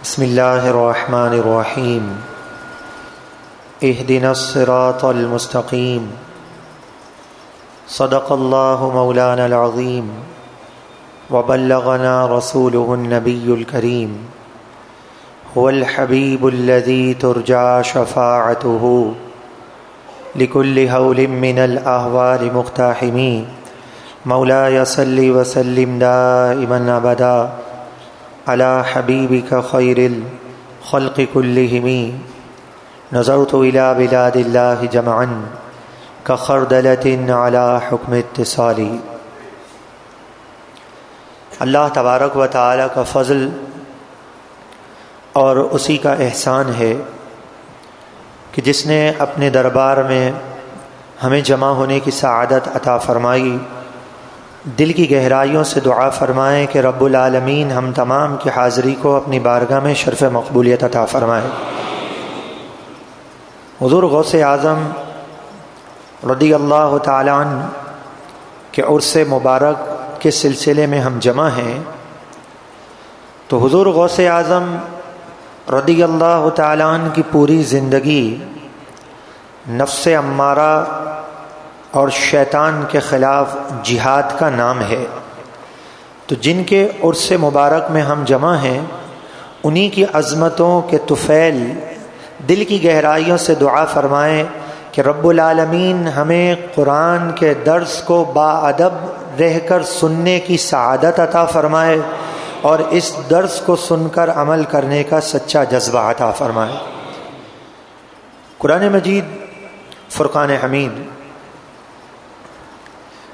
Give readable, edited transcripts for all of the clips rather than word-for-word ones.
بسم اللہ الرحمن الرحیم اہدنا الصراط المستقیم صدق اللہ مولانا العظیم وبلغنا رسولہ النبی الکریم هو الحبیب الذی ترجى شفاعته لكل هول من الأهوال مقتحمین مولاي صل وسلم دائما ابدا على حبيبك خير الخلق كلهم نظرت إلى بلاد الله جمعا كخردلة على حكم اتصال. اللہ تبارک و تعالی کا فضل اور اسی کا احسان ہے کہ جس نے اپنے دربار میں ہمیں جمع ہونے کی سعادت عطا فرمائی. دل کی گہرائیوں سے دعا فرمائیں کہ رب العالمین ہم تمام کی حاضری کو اپنی بارگاہ میں شرف مقبولیت عطا فرمائے. حضور غوث اعظم رضی اللہ تعالیٰ عنہ کے عرس مبارک کے سلسلے میں ہم جمع ہیں. تو حضور غوث اعظم رضی اللہ تعالیٰ عنہ کی پوری زندگی نفس امارہ اور شیطان کے خلاف جہاد کا نام ہے. تو جن کے عرس مبارک میں ہم جمع ہیں انہی کی عظمتوں کے طفیل دل کی گہرائیوں سے دعا فرمائیں کہ رب العالمین ہمیں قرآن کے درس کو باادب رہ کر سننے کی سعادت عطا فرمائے اور اس درس کو سن کر عمل کرنے کا سچا جذبہ عطا فرمائے. قرآن مجید فرقان حمید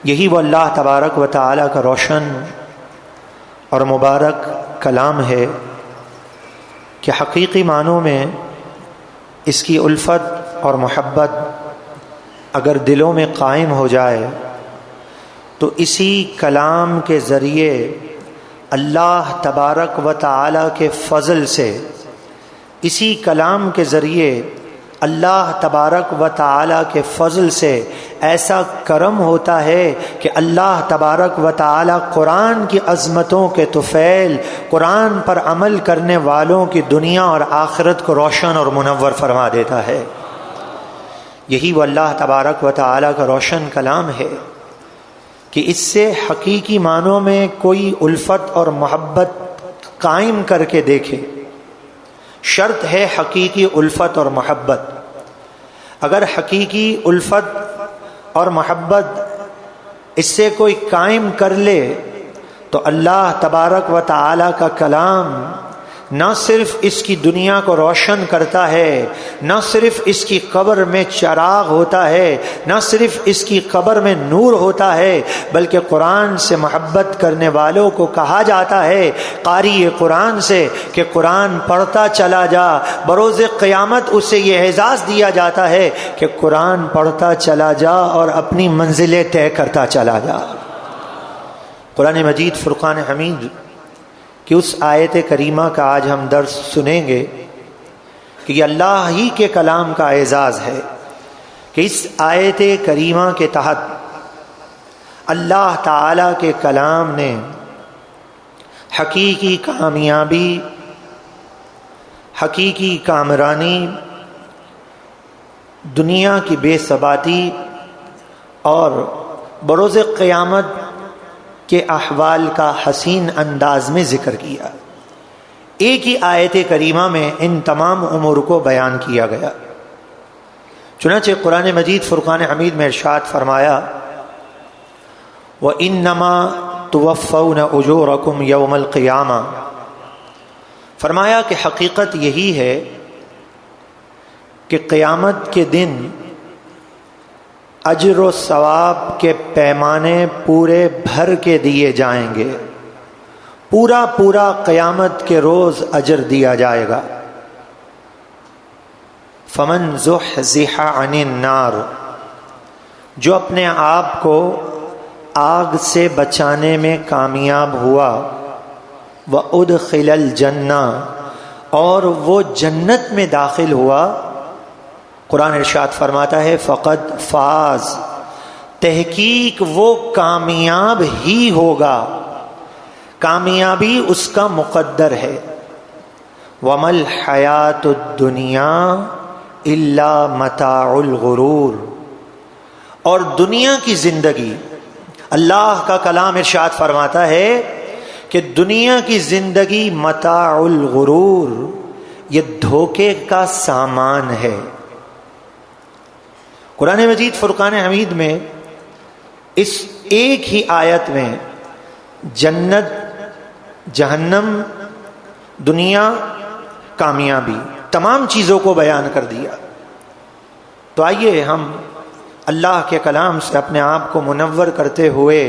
یہی وہ اللہ تبارک و تعالی کا روشن اور مبارک کلام ہے کہ حقیقی معنوں میں اس کی الفت اور محبت اگر دلوں میں قائم ہو جائے تو اسی کلام کے ذریعے اللہ تبارک و تعالی کے فضل سے، اسی کلام کے ذریعے اللہ تبارک و تعالی کے فضل سے ایسا کرم ہوتا ہے کہ اللہ تبارک و تعالی قرآن کی عظمتوں کے طفیل، قرآن پر عمل کرنے والوں کی دنیا اور آخرت کو روشن اور منور فرما دیتا ہے. یہی وہ اللہ تبارک و تعالی کا روشن کلام ہے کہ اس سے حقیقی معنوں میں کوئی الفت اور محبت قائم کر کے دیکھے. شرط ہے حقیقی الفت اور محبت. اگر حقیقی الفت اور محبت اس سے کوئی قائم کر لے تو اللہ تبارک و تعالی کا کلام نہ صرف اس کی دنیا کو روشن کرتا ہے، نہ صرف اس کی قبر میں چراغ ہوتا ہے، نہ صرف اس کی قبر میں نور ہوتا ہے، بلکہ قرآن سے محبت کرنے والوں کو کہا جاتا ہے قاری قرآن سے کہ قرآن پڑھتا چلا جا. بروز قیامت اسے یہ اعزاز دیا جاتا ہے کہ قرآن پڑھتا چلا جا اور اپنی منزلیں طے کرتا چلا جا. قرآن مجید فرقان حمید کہ اس آیت کریمہ کا آج ہم درس سنیں گے کہ یہ اللہ ہی کے کلام کا اعزاز ہے کہ اس آیت کریمہ کے تحت اللہ تعالی کے کلام نے حقیقی کامیابی، حقیقی کامرانی، دنیا کی بے ثباتی اور بروز قیامت کے احوال کا حسین انداز میں ذکر کیا. ایک ہی آیت کریمہ میں ان تمام امور کو بیان کیا گیا. چنانچہ قرآن مجید فرقان حمید میں ارشاد فرمایا وَإِنَّمَا تُوَفَّوْنَ أُجُورَكُمْ يَوْمَ الْقِيَامَةِ. فرمایا کہ حقیقت یہی ہے کہ قیامت کے دن اجر و ثواب کے پیمانے پورے بھر کے دیے جائیں گے. پورا قیامت کے روز اجر دیا جائے گا. فمن زحزح عن النار، جو اپنے آپ کو آگ سے بچانے میں کامیاب ہوا، وادخل الجنہ، اور وہ جنت میں داخل ہوا. قرآن ارشاد فرماتا ہے فقد فاز، تحقیق وہ کامیاب ہی ہوگا، کامیابی اس کا مقدر ہے. وَمَا الْحَيَاةُ الدُّنْيَا إِلَّا مَتَاعُ الْغُرُورِ، اور دنیا کی زندگی، اللہ کا کلام ارشاد فرماتا ہے کہ دنیا کی زندگی متاع الغرور، یہ دھوکے کا سامان ہے۔ قرآن مجید فرقان حمید میں اس ایک ہی آیت میں جنت، جہنم، دنیا، کامیابی، تمام چیزوں کو بیان کر دیا۔ تو آئیے ہم اللہ کے کلام سے اپنے آپ کو منور کرتے ہوئے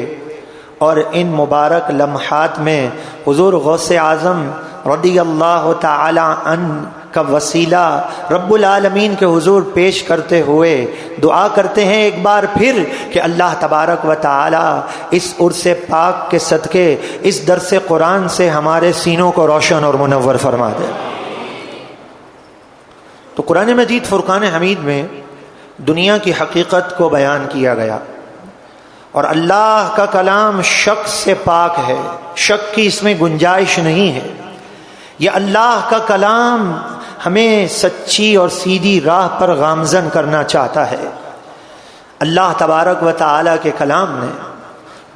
اور ان مبارک لمحات میں حضور غوث اعظم رضی اللہ تعالی عنہ کا وسیلہ رب العالمین کے حضور پیش کرتے ہوئے دعا کرتے ہیں ایک بار پھر کہ اللہ تبارک و تعالی اس عرس پاک کے صدقے اس درس قرآن سے ہمارے سینوں کو روشن اور منور فرما دے۔ تو قرآن مجید فرقان حمید میں دنیا کی حقیقت کو بیان کیا گیا، اور اللہ کا کلام شک سے پاک ہے، شک کی اس میں گنجائش نہیں ہے۔ یہ اللہ کا کلام ہمیں سچی اور سیدھی راہ پر گامزن کرنا چاہتا ہے۔ اللہ تبارک و تعالی کے کلام نے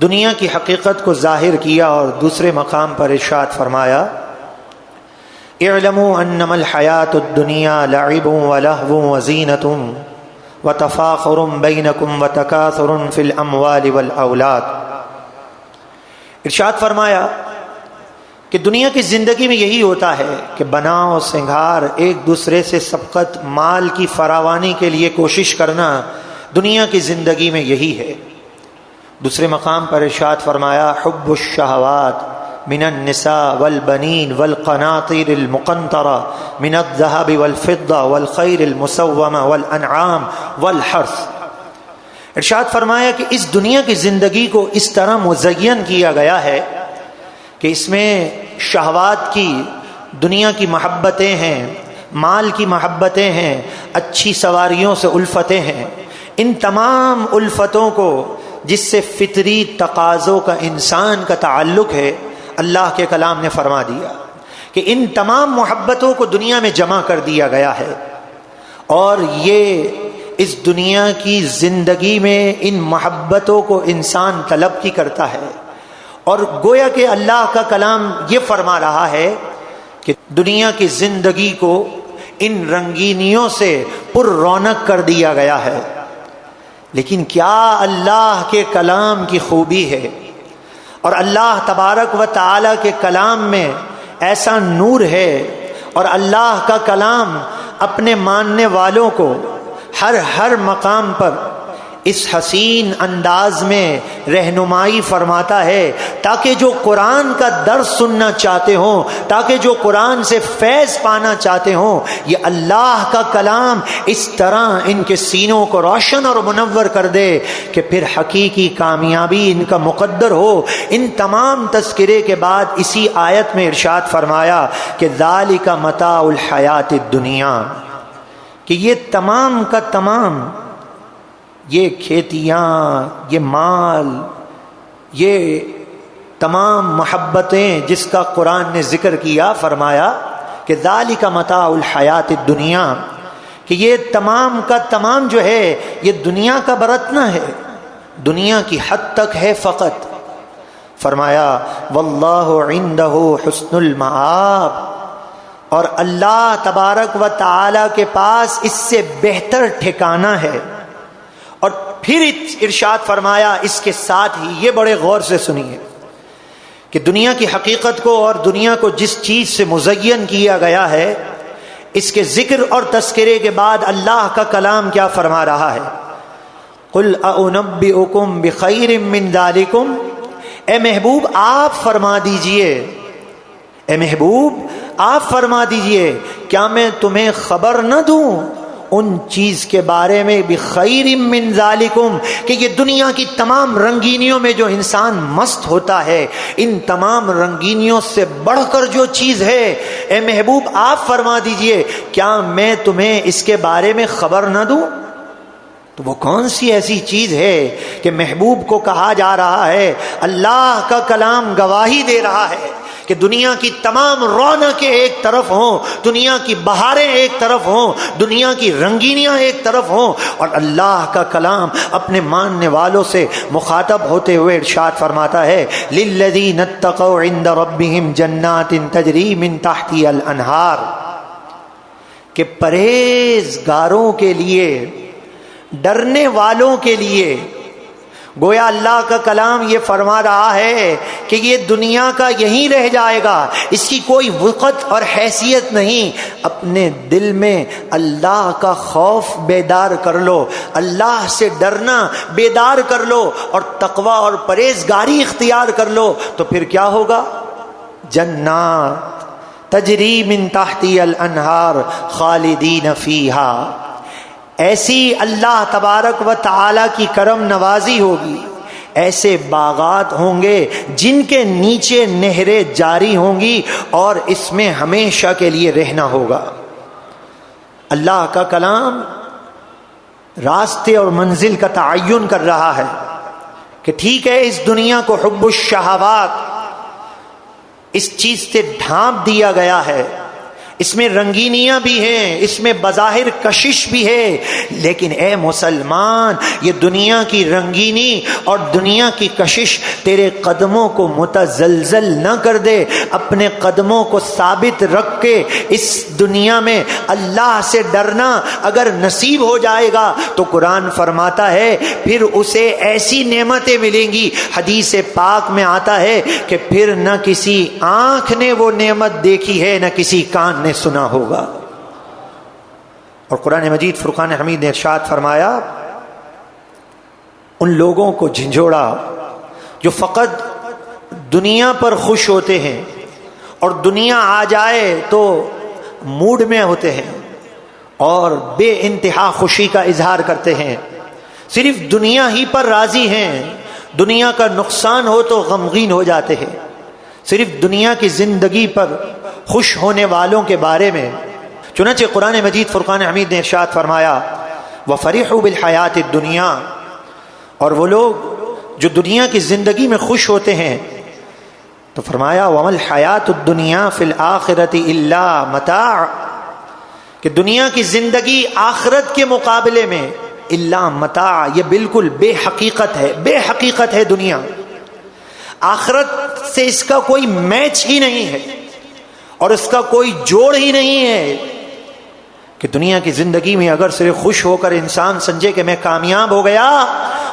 دنیا کی حقیقت کو ظاہر کیا، اور دوسرے مقام پر ارشاد فرمایا اعلموا انما الحیاۃ الدنیا لعب ولہو وزینۃ وتفاخر بینکم وتکاثر فی الاموال والاولاد۔ ارشاد فرمایا کہ دنیا کی زندگی میں یہی ہوتا ہے کہ بناؤ سنگھار، ایک دوسرے سے سبقت، مال کی فراوانی کے لیے کوشش کرنا، دنیا کی زندگی میں یہی ہے۔ دوسرے مقام پر ارشاد فرمایا حب الشہوات من النساء والبنین والقناطیر المقنطرہ من الذهب والفضہ والخیل المسومہ والانعام والحرث۔ ارشاد فرمایا کہ اس دنیا کی زندگی کو اس طرح مزین کیا گیا ہے کہ اس میں شہوات کی، دنیا کی محبتیں ہیں، مال کی محبتیں ہیں، اچھی سواریوں سے الفتیں ہیں۔ ان تمام الفتوں کو جس سے فطری تقاضوں کا انسان کا تعلق ہے، اللہ کے کلام نے فرما دیا کہ ان تمام محبتوں کو دنیا میں جمع کر دیا گیا ہے، اور یہ اس دنیا کی زندگی میں ان محبتوں کو انسان طلب کی کرتا ہے۔ اور گویا کہ اللہ کا کلام یہ فرما رہا ہے کہ دنیا کی زندگی کو ان رنگینیوں سے پر رونق کر دیا گیا ہے، لیکن کیا اللہ کے کلام کی خوبی ہے، اور اللہ تبارک و تعالی کے کلام میں ایسا نور ہے، اور اللہ کا کلام اپنے ماننے والوں کو ہر مقام پر اس حسین انداز میں رہنمائی فرماتا ہے، تاکہ جو قرآن کا درس سننا چاہتے ہوں، تاکہ جو قرآن سے فیض پانا چاہتے ہوں، یہ اللہ کا کلام اس طرح ان کے سینوں کو روشن اور منور کر دے کہ پھر حقیقی کامیابی ان کا مقدر ہو۔ ان تمام تذکرے کے بعد اسی آیت میں ارشاد فرمایا کہ ذالک متاع الحیات الدنیا، کہ یہ تمام کا تمام، یہ کھیتیاں، یہ مال، یہ تمام محبتیں جس کا قرآن نے ذکر کیا، فرمایا کہ ذالک متاع الحیات الدنیا، کہ یہ تمام کا تمام جو ہے یہ دنیا کا برتنا ہے، دنیا کی حد تک ہے فقط۔ فرمایا واللہ عندہ حسن المآب، اور اللہ تبارک و تعالی کے پاس اس سے بہتر ٹھکانہ ہے۔ اور پھر ارشاد فرمایا اس کے ساتھ ہی، یہ بڑے غور سے سنیے کہ دنیا کی حقیقت کو اور دنیا کو جس چیز سے مزین کیا گیا ہے، اس کے ذکر اور تذکرے کے بعد اللہ کا کلام کیا فرما رہا ہے۔ قل اعنبئکم بخیر من ذالکم، اے محبوب آپ فرما دیجئے، اے محبوب آپ فرما دیجئے، کیا میں تمہیں خبر نہ دوں ان چیز کے بارے میں بخیر من ذالکم، کہ یہ دنیا کی تمام رنگینیوں میں جو انسان مست ہوتا ہے، ان تمام رنگینیوں سے بڑھ کر جو چیز ہے، اے محبوب آپ فرما دیجئے کیا میں تمہیں اس کے بارے میں خبر نہ دوں؟ تو وہ کون سی ایسی چیز ہے کہ محبوب کو کہا جا رہا ہے، اللہ کا کلام گواہی دے رہا ہے کہ دنیا کی تمام رونقیں ایک طرف ہوں، دنیا کی بہاریں ایک طرف ہوں، دنیا کی رنگینیاں ایک طرف ہوں، اور اللہ کا کلام اپنے ماننے والوں سے مخاطب ہوتے ہوئے ارشاد فرماتا ہے للذین اتقوا عند ربهم جنات تجری من تحتها الانہار، کہ پرہیزگاروں کے لیے، ڈرنے والوں کے لیے، گویا اللہ کا کلام یہ فرما رہا ہے کہ یہ دنیا کا یہیں رہ جائے گا، اس کی کوئی وقت اور حیثیت نہیں۔ اپنے دل میں اللہ کا خوف بیدار کر لو، اللہ سے ڈرنا بیدار کر لو، اور تقوی اور پرہیزگاری اختیار کر لو، تو پھر کیا ہوگا؟ جنات تجری من تحتی الانہار خالدین فیہا، ایسی اللہ تبارک و تعالی کی کرم نوازی ہوگی، ایسے باغات ہوں گے جن کے نیچے نہریں جاری ہوں گی، اور اس میں ہمیشہ کے لیے رہنا ہوگا۔ اللہ کا کلام راستے اور منزل کا تعین کر رہا ہے کہ ٹھیک ہے، اس دنیا کو حب الشہوات اس چیز سے ڈھانپ دیا گیا ہے، اس میں رنگینیاں بھی ہیں، اس میں بظاہر کشش بھی ہے، لیکن اے مسلمان، یہ دنیا کی رنگینی اور دنیا کی کشش تیرے قدموں کو متزلزل نہ کر دے۔ اپنے قدموں کو ثابت رکھ کے اس دنیا میں اللہ سے ڈرنا اگر نصیب ہو جائے گا تو قرآن فرماتا ہے پھر اسے ایسی نعمتیں ملیں گی، حدیث پاک میں آتا ہے کہ پھر نہ کسی آنکھ نے وہ نعمت دیکھی ہے، نہ کسی کان نے سنا ہوگا۔ اور قرآن مجید فرقان حمید نے ارشاد فرمایا، ان لوگوں کو جھنجھوڑا جو فقط دنیا پر خوش ہوتے ہیں اور دنیا آ جائے تو موڈ میں ہوتے ہیں اور بے انتہا خوشی کا اظہار کرتے ہیں، صرف دنیا ہی پر راضی ہیں، دنیا کا نقصان ہو تو غمگین ہو جاتے ہیں، صرف دنیا کی زندگی پر خوش ہونے والوں کے بارے میں۔ چنانچہ قرآن مجید فرقان حمید نے ارشاد فرمایا وَفَرِحُوا بِالْحَيَاةِ الدُّنْيَا، اور وہ لوگ جو دنیا کی زندگی میں خوش ہوتے ہیں تو فرمایا وَمَا الْحَيَاةُ الدُّنْيَا فِي الْآخِرَةِ إِلَّا مَتَاعٌ، کہ دنیا کی زندگی آخرت کے مقابلے میں الا متاع، یہ بالکل بے حقیقت ہے، بے حقیقت ہے دنیا، آخرت سے اس کا کوئی میچ ہی نہیں ہے اور اس کا کوئی جوڑ ہی نہیں ہے کہ دنیا کی زندگی میں اگر صرف خوش ہو کر انسان سمجھے کہ میں کامیاب ہو گیا،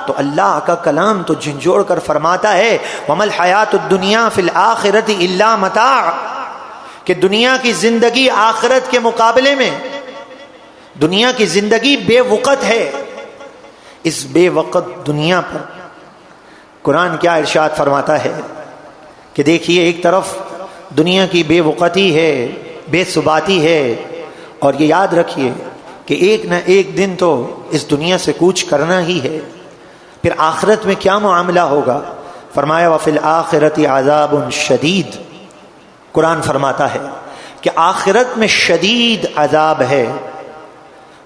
تو اللہ کا کلام تو جھنجھوڑ کر فرماتا ہے وَمَا الْحَيَاةُ الدُّنْيَا فِي الْآخِرَةِ إِلَّا مَتَاعٌ، کہ دنیا کی زندگی آخرت کے مقابلے میں دنیا کی زندگی بے وقت ہے۔ اس بے وقت دنیا پر قرآن کیا ارشاد فرماتا ہے کہ دیکھیے، ایک طرف دنیا کی بے وقتی ہے، بے ثباتی ہے، اور یہ یاد رکھیے کہ ایک نہ ایک دن تو اس دنیا سے کوچ کرنا ہی ہے۔ پھر آخرت میں کیا معاملہ ہوگا؟ فرمایا وَفِي الْآخِرَةِ عَذَابٌ شَدِيدٌ، قرآن فرماتا ہے کہ آخرت میں شدید عذاب ہے،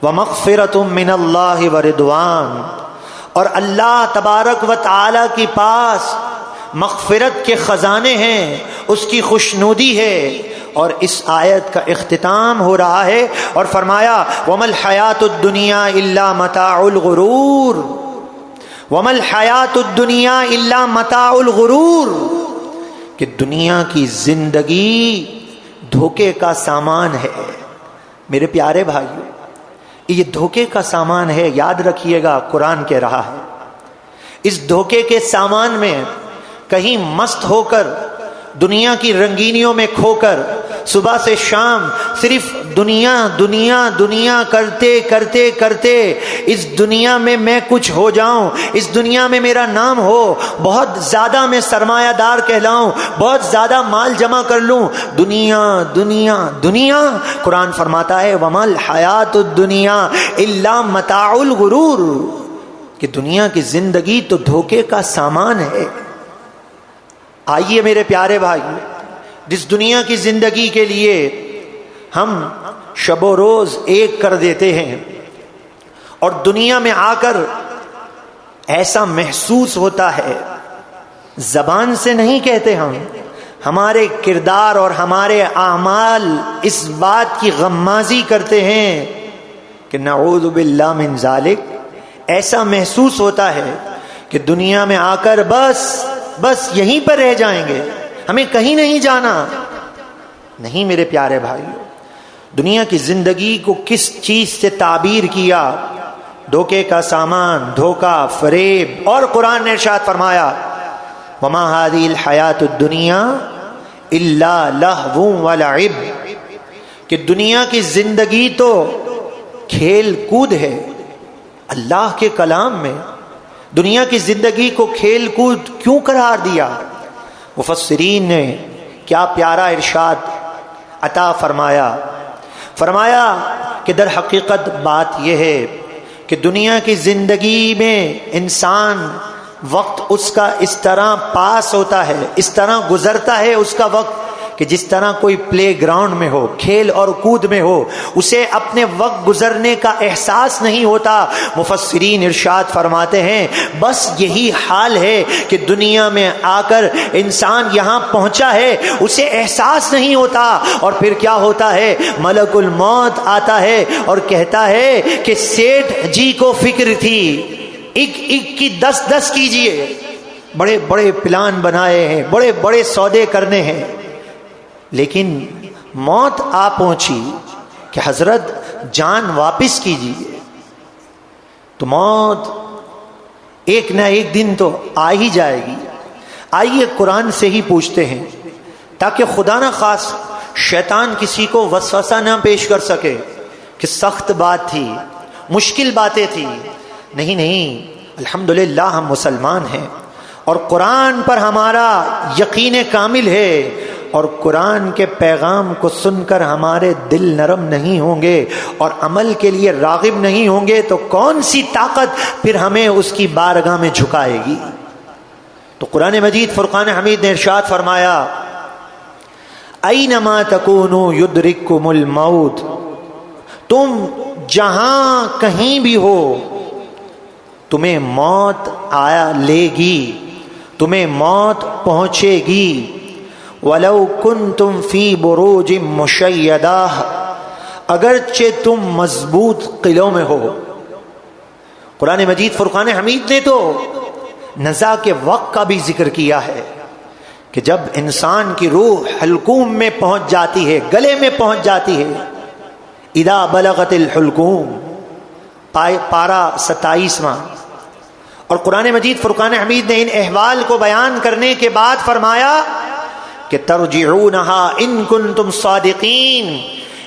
وَمَغْفِرَةٌ مِّنَ اللَّهِ وَرِضْوَانٌ، اور اللہ تبارک و تعالی کے پاس مغفرت کے خزانے ہیں، اس کی خوشنودی ہے۔ اور اس آیت کا اختتام ہو رہا ہے اور فرمایا وَمَا الْحَيَاةُ الدُّنْيَا إِلَّا مَتَاعُ الْغُرُورِ، وَمَا الْحَيَاةُ الدُّنْيَا إِلَّا مَتَاعُ الْغُرُورِ، کہ دنیا کی زندگی دھوکے کا سامان ہے۔ میرے پیارے بھائیو، یہ دھوکے کا سامان ہے، یاد رکھیے گا، قرآن کہہ رہا ہے اس دھوکے کے سامان میں کہیں مست ہو کر، دنیا کی رنگینیوں میں کھو کر، صبح سے شام صرف دنیا دنیا دنیا کرتے کرتے کرتے اس دنیا میں کچھ ہو جاؤں، اس دنیا میں میرا نام ہو، بہت زیادہ میں سرمایہ دار کہلاؤں، بہت زیادہ مال جمع کر لوں، دنیا دنیا دنیا۔ قرآن فرماتا ہے وَمَا الْحَيَاةُ الدُّنْيَا إِلَّا مَتَاعُ الْغُرُورِ، کہ دنیا کی زندگی تو دھوکے کا سامان ہے۔ آئیے میرے پیارے بھائی، جس دنیا کی زندگی کے لیے ہم شب و روز ایک کر دیتے ہیں، اور دنیا میں آ کر ایسا محسوس ہوتا ہے، زبان سے نہیں کہتے ہم، ہمارے کردار اور ہمارے اعمال اس بات کی غمازی کرتے ہیں کہ نعوذ باللہ من ذالک، ایسا محسوس ہوتا ہے کہ دنیا میں آ کر بس یہیں پر رہ جائیں گے، ہمیں کہیں نہیں جانا۔ نہیں میرے پیارے بھائیو، دنیا کی زندگی کو کس چیز سے تعبیر کیا؟ دھوکے کا سامان، دھوکا، فریب، اور قرآن نے ارشاد فرمایا وما هذه الحیات الدنیا الا لہو ولعب، کہ دنیا کی زندگی تو کھیل کود ہے۔ اللہ کے کلام میں دنیا کی زندگی کو کھیل کود کیوں قرار دیا؟ مفسرین نے کیا پیارا ارشاد عطا فرمایا کہ در حقیقت بات یہ ہے کہ دنیا کی زندگی میں انسان وقت اس کا اس طرح پاس ہوتا ہے، اس طرح گزرتا ہے اس کا وقت کہ جس طرح کوئی پلے گراؤنڈ میں ہو، کھیل اور کود میں ہو، اسے اپنے وقت گزرنے کا احساس نہیں ہوتا۔ مفسرین ارشاد فرماتے ہیں بس یہی حال ہے کہ دنیا میں آ کر انسان یہاں پہنچا ہے، اسے احساس نہیں ہوتا، اور پھر کیا ہوتا ہے؟ ملک الموت آتا ہے اور کہتا ہے کہ سیٹھ جی کو فکر تھی، ایک کی 10 کیجئے، بڑے بڑے پلان بنائے ہیں، بڑے بڑے سودے کرنے ہیں، لیکن موت آ پہنچی کہ حضرت جان واپس کیجیے، تو موت ایک نہ ایک دن تو آ ہی جائے گی۔ آئیے قرآن سے ہی پوچھتے ہیں تاکہ خدا نہ خواست شیطان کسی کو وسوسہ نہ پیش کر سکے کہ سخت بات تھی، مشکل باتیں تھی۔ نہیں، الحمدللہ ہم مسلمان ہیں اور قرآن پر ہمارا یقین کامل ہے، اور قرآن کے پیغام کو سن کر ہمارے دل نرم نہیں ہوں گے اور عمل کے لیے راغب نہیں ہوں گے تو کون سی طاقت پھر ہمیں اس کی بارگاہ میں جھکائے گی؟ تو قرآن مجید فرقان حمید نے ارشاد فرمایا اینما تکونوا یدرککم الموت، تم جہاں کہیں بھی ہو تمہیں موت آیا لے گی، تمہیں موت پہنچے گی۔ وَلَوْ كُنْتُمْ فِي بُرُوجٍ مُشَيَّدَةٍ، اگرچہ تم مضبوط قلعوں میں ہو۔ قرآن مجید فرقان حمید نے تو نزا کے وقت کا بھی ذکر کیا ہے کہ جب انسان کی روح حلقوم میں پہنچ جاتی ہے، گلے میں پہنچ جاتی ہے، اذا بلغت الحلقوم، پارہ 27واں۔ اور قرآن مجید فرقان حمید نے ان احوال کو بیان کرنے کے بعد فرمایا کہ ترجعونہا ان کنتم صادقین،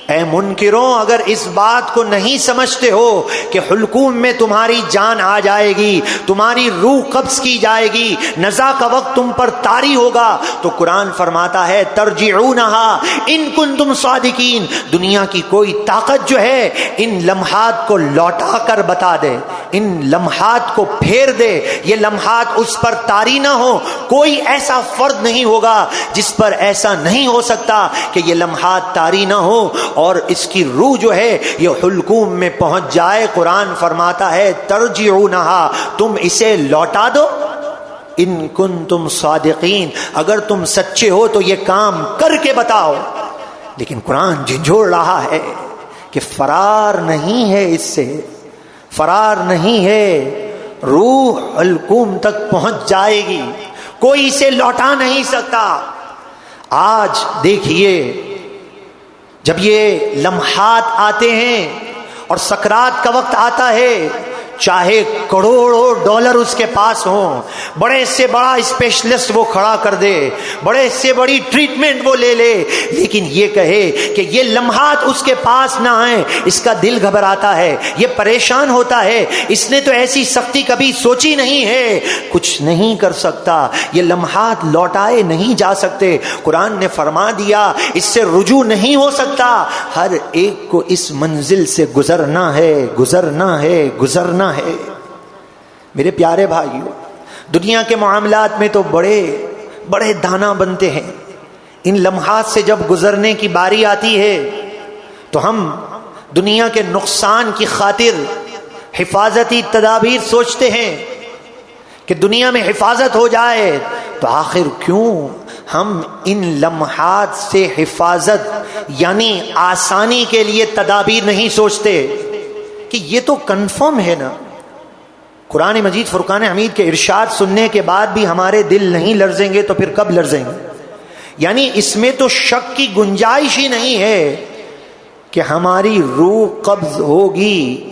اے منکروں اگر اس بات کو نہیں سمجھتے ہو کہ حلقوم میں تمہاری جان آ جائے گی، تمہاری روح قبض کی جائے گی، نزا کا وقت تم پر طاری ہوگا، تو قرآن فرماتا ہے ترجعونہا ان کنتم صادقین، دنیا کی کوئی طاقت جو ہے ان لمحات کو لوٹا کر بتا دے، ان لمحات کو پھیر دے، یہ لمحات اس پر طاری نہ ہو۔ کوئی ایسا فرد نہیں ہوگا جس پر ایسا نہیں ہو سکتا کہ یہ لمحات طاری نہ ہو اور اس کی روح جو ہے یہ حلقوم میں پہنچ جائے۔ قرآن فرماتا ہے ترجعونہا، تم اسے لوٹا دو، ان کنتم صادقین، اگر تم سچے ہو تو یہ کام کر کے بتاؤ۔ لیکن قرآن جھنجھوڑ رہا ہے کہ فرار نہیں ہے، اس سے فرار نہیں ہے، روح حلقوم تک پہنچ جائے گی، کوئی اسے لوٹا نہیں سکتا۔ آج دیکھیے جب یہ لمحات آتے ہیں اور سکرات کا وقت آتا ہے، چاہے کروڑوں ڈالر اس کے پاس ہوں، بڑے سے بڑا اسپیشلسٹ وہ کھڑا کر دے، بڑے سے بڑی ٹریٹمنٹ وہ لے لے، لیکن یہ کہے کہ یہ لمحات اس کے پاس نہ آئیں، اس کا دل گھبراتا ہے، یہ پریشان ہوتا ہے، اس نے تو ایسی سختی کبھی سوچی نہیں ہے، کچھ نہیں کر سکتا، یہ لمحات لوٹائے نہیں جا سکتے۔ قرآن نے فرما دیا اس سے رجوع نہیں ہو سکتا، ہر ایک کو اس منزل سے گزرنا ہے، گزرنا ہے، گزرنا ہے۔ میرے پیارے بھائیو، دنیا کے معاملات میں تو بڑے بڑے دانا بنتے ہیں، ان لمحات سے جب گزرنے کی باری آتی ہے تو ہم دنیا کے نقصان کی خاطر حفاظتی تدابیر سوچتے ہیں کہ دنیا میں حفاظت ہو جائے، تو آخر کیوں ہم ان لمحات سے حفاظت یعنی آسانی کے لیے تدابیر نہیں سوچتے کہ یہ تو کنفرم ہے نا؟ قرآن مجید فرقان حمید کے ارشاد سننے کے بعد بھی ہمارے دل نہیں لرزیں گے تو پھر کب لرزیں گے؟ یعنی اس میں تو شک کی گنجائش ہی نہیں ہے کہ ہماری روح قبض ہوگی،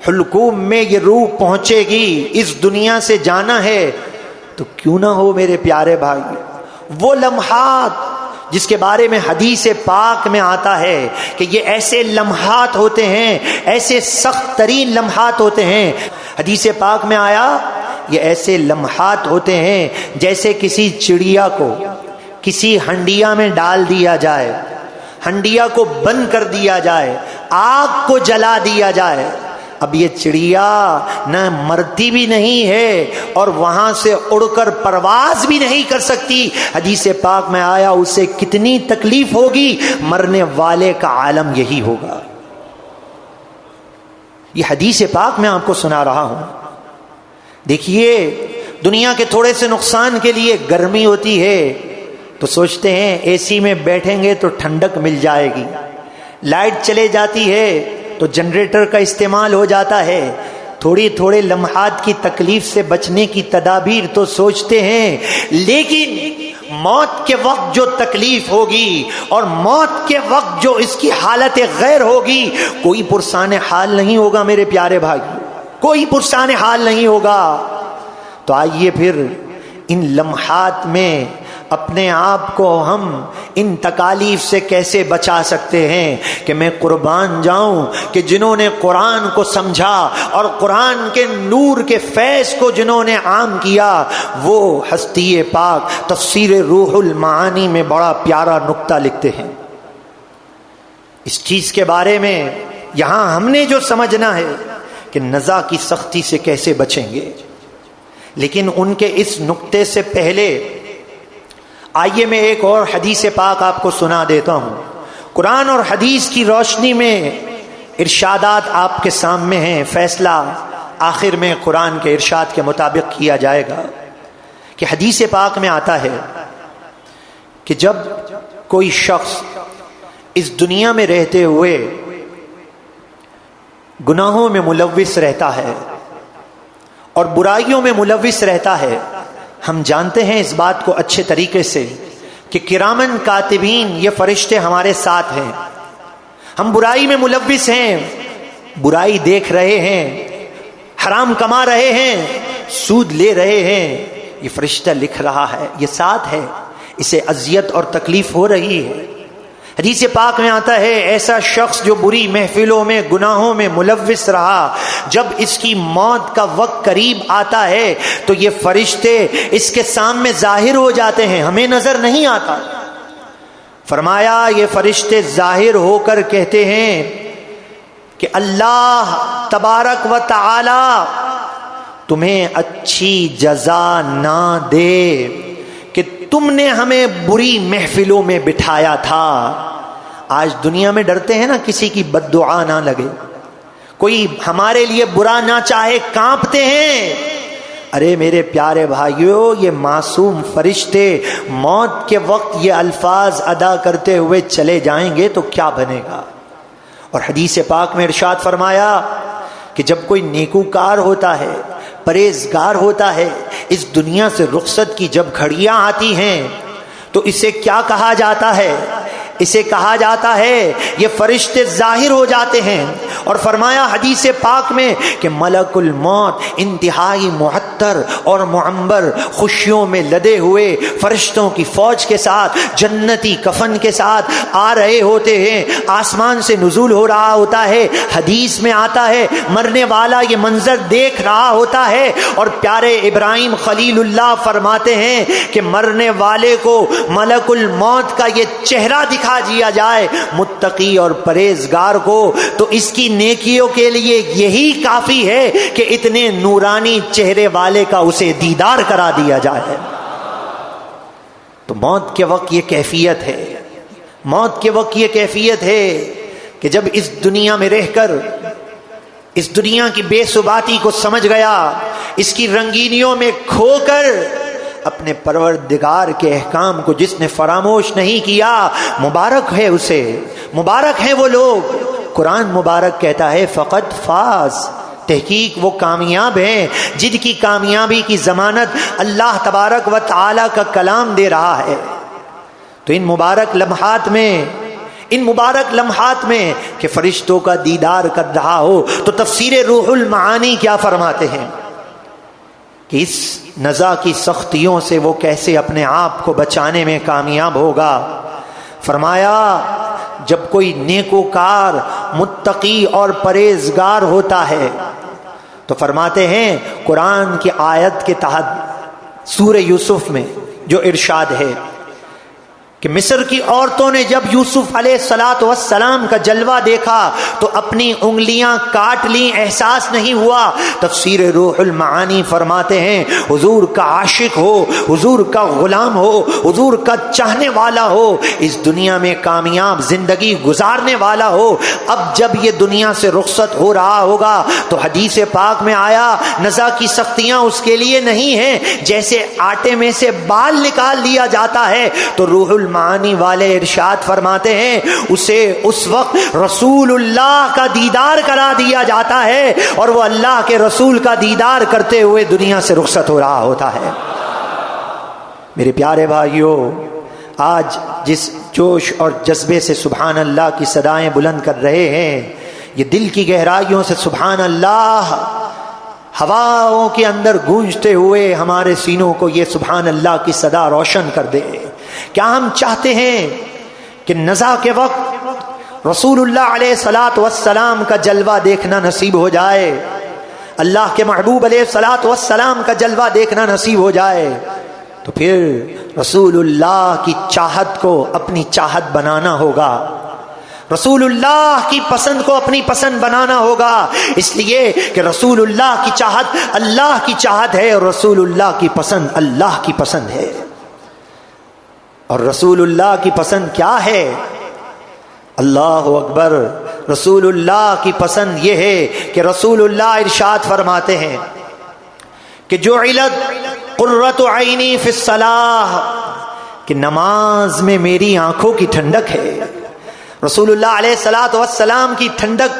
حلقوم میں یہ روح پہنچے گی، اس دنیا سے جانا ہے۔ تو کیوں نہ ہو میرے پیارے بھائی وہ لمحات جس کے بارے میں حدیث پاک میں آتا ہے کہ یہ ایسے لمحات ہوتے ہیں، ایسے سخت ترین لمحات ہوتے ہیں۔ حدیث پاک میں آیا یہ ایسے لمحات ہوتے ہیں جیسے کسی چڑیا کو کسی ہنڈیا میں ڈال دیا جائے، ہنڈیا کو بند کر دیا جائے، آگ کو جلا دیا جائے۔ اب یہ چڑیا نہ مرتی بھی نہیں ہے اور وہاں سے اڑ کر پرواز بھی نہیں کر سکتی۔ حدیث پاک میں آیا اسے کتنی تکلیف ہوگی، مرنے والے کا عالم یہی ہوگا۔ یہ حدیث پاک میں آپ کو سنا رہا ہوں۔ دیکھیے دنیا کے تھوڑے سے نقصان کے لیے گرمی ہوتی ہے تو سوچتے ہیں اے سی میں بیٹھیں گے تو ٹھنڈک مل جائے گی، لائٹ چلے جاتی ہے تو جنریٹر کا استعمال ہو جاتا ہے، تھوڑے لمحات کی تکلیف سے بچنے کی تدابیر تو سوچتے ہیں، لیکن موت کے وقت جو تکلیف ہوگی اور موت کے وقت جو اس کی حالت غیر ہوگی، کوئی پرسان حال نہیں ہوگا میرے پیارے بھائی، کوئی پرسان حال نہیں ہوگا۔ تو آئیے پھر ان لمحات میں اپنے آپ کو ہم ان تکالیف سے کیسے بچا سکتے ہیں کہ میں قربان جاؤں کہ جنہوں نے قرآن کو سمجھا اور قرآن کے نور کے فیض کو جنہوں نے عام کیا، وہ ہستی پاک تفسیر روح المعانی میں بڑا پیارا نکتہ لکھتے ہیں۔ اس چیز کے بارے میں یہاں ہم نے جو سمجھنا ہے کہ نزا کی سختی سے کیسے بچیں گے، لیکن ان کے اس نکتے سے پہلے آئیے میں ایک اور حدیث پاک آپ کو سنا دیتا ہوں۔ قرآن اور حدیث کی روشنی میں ارشادات آپ کے سامنے ہیں، فیصلہ آخر میں قرآن کے ارشاد کے مطابق کیا جائے گا کہ حدیث پاک میں آتا ہے کہ جب کوئی شخص اس دنیا میں رہتے ہوئے گناہوں میں ملوث رہتا ہے اور برائیوں میں ملوث رہتا ہے، ہم جانتے ہیں اس بات کو اچھے طریقے سے کہ کرامن کاتبین یہ فرشتے ہمارے ساتھ ہیں، ہم برائی میں ملوث ہیں، برائی دیکھ رہے ہیں، حرام کما رہے ہیں، سود لے رہے ہیں، یہ فرشتہ لکھ رہا ہے، یہ ساتھ ہے، اسے اذیت اور تکلیف ہو رہی ہے۔ حدیث پاک میں آتا ہے ایسا شخص جو بری محفلوں میں گناہوں میں ملوث رہا، جب اس کی موت کا وقت قریب آتا ہے تو یہ فرشتے اس کے سامنے ظاہر ہو جاتے ہیں، ہمیں نظر نہیں آتا۔ فرمایا یہ فرشتے ظاہر ہو کر کہتے ہیں کہ اللہ تبارک و تعالی تمہیں اچھی جزا نہ دے کہ تم نے ہمیں بری محفلوں میں بٹھایا تھا۔ آج دنیا میں ڈرتے ہیں نا کسی کی بد دعا نہ لگے، کوئی ہمارے لیے برا نہ چاہے، کانپتے ہیں۔ ارے میرے پیارے بھائیوں، یہ معصوم فرشتے موت کے وقت یہ الفاظ ادا کرتے ہوئے چلے جائیں گے تو کیا بنے گا؟ اور حدیث پاک میں ارشاد فرمایا کہ جب کوئی نیکوکار ہوتا ہے، پرہیزگار ہوتا ہے، اس دنیا سے رخصت کی جب گھڑیاں آتی ہیں تو اسے کیا کہا جاتا ہے؟ اسے کہا جاتا ہے یہ فرشتے ظاہر ہو جاتے ہیں، اور فرمایا حدیث پاک میں کہ ملک الموت انتہائی معطر اور معنبر خوشیوں میں لدے ہوئے فرشتوں کی فوج کے ساتھ جنتی کفن کے ساتھ آ رہے ہوتے ہیں، آسمان سے نزول ہو رہا ہوتا ہے۔ حدیث میں آتا ہے مرنے والا یہ منظر دیکھ رہا ہوتا ہے اور پیارے ابراہیم خلیل اللہ فرماتے ہیں کہ مرنے والے کو ملک الموت کا یہ چہرہ دکھا دیا جائے متقی اور پرہیزگار کو، تو اس کی نیکیوں کے لیے یہی کافی ہے کہ اتنے نورانی چہرے والے کا اسے دیدار کرا دیا جائے۔ تو موت کے وقت یہ کیفیت ہے، موت کے وقت یہ کیفیت ہے کہ جب اس دنیا میں رہ کر اس دنیا کی بے ثباتی کو سمجھ گیا، اس کی رنگینیوں میں کھو کر اپنے پروردگار کے احکام کو جس نے فراموش نہیں کیا، مبارک ہے اسے، مبارک ہیں وہ لوگ۔ قرآن مبارک کہتا ہے فقط فاز، تحقیق وہ کامیاب ہیں جن کی کامیابی کی ضمانت اللہ تبارک و تعالی کا کلام دے رہا ہے۔ تو ان مبارک لمحات میں کہ فرشتوں کا دیدار کر رہا ہو، تو تفسیر روح المعانی کیا فرماتے ہیں کہ اس نزا کی سختیوں سے وہ کیسے اپنے آپ کو بچانے میں کامیاب ہوگا۔ فرمایا جب کوئی نیکوکار، متقی اور پرہیزگار ہوتا ہے تو فرماتے ہیں قرآن کی آیت کے تحت سورہ یوسف میں جو ارشاد ہے کہ مصر کی عورتوں نے جب یوسف علیہ السلام کا جلوہ دیکھا تو اپنی انگلیاں کاٹ لیں، احساس نہیں ہوا۔ تفسیر روح المعانی فرماتے ہیں حضور کا عاشق ہو، حضور کا غلام ہو، حضور کا چاہنے والا ہو، اس دنیا میں کامیاب زندگی گزارنے والا ہو، اب جب یہ دنیا سے رخصت ہو رہا ہوگا تو حدیث پاک میں آیا نزا کی سختیاں اس کے لیے نہیں ہیں، جیسے آٹے میں سے بال نکال لیا جاتا ہے تو روح المعانی والے ارشاد فرماتے ہیں اسے اس وقت رسول اللہ کا دیدار کرا دیا جاتا ہے اور وہ اللہ کے رسول کا دیدار کرتے ہوئے دنیا سے رخصت ہو رہا ہوتا ہے۔ میرے پیارے بھائیوں، آج جس جوش اور جذبے سے سبحان اللہ کی صدائیں بلند کر رہے ہیں، یہ دل کی گہرائیوں سے سبحان اللہ ہواؤں کے اندر گونجتے ہوئے ہمارے سینوں کو یہ سبحان اللہ کی صدا روشن کر دے۔ کیا ہم چاہتے ہیں کہ نزا کے وقت رسول اللہ علیہ السلام کا جلوہ دیکھنا نصیب ہو جائے، اللہ کے محبوب علیہ السلام کا جلوہ دیکھنا نصیب ہو جائے؟ تو پھر رسول اللہ کی چاہت کو اپنی چاہت بنانا ہوگا، رسول اللہ کی پسند کو اپنی پسند بنانا ہوگا، اس لیے کہ رسول اللہ کی چاہت اللہ کی چاہت ہے اور رسول اللہ کی پسند اللہ کی پسند ہے۔ اور رسول اللہ کی پسند کیا ہے؟ اللہ اکبر، رسول اللہ کی پسند یہ ہے کہ رسول اللہ ارشاد فرماتے ہیں کہ جعلت قرۃ عینی فی الصلاۃ، کہ نماز میں میری آنکھوں کی ٹھنڈک ہے۔ رسول اللہ علیہ السلام کی ٹھنڈک،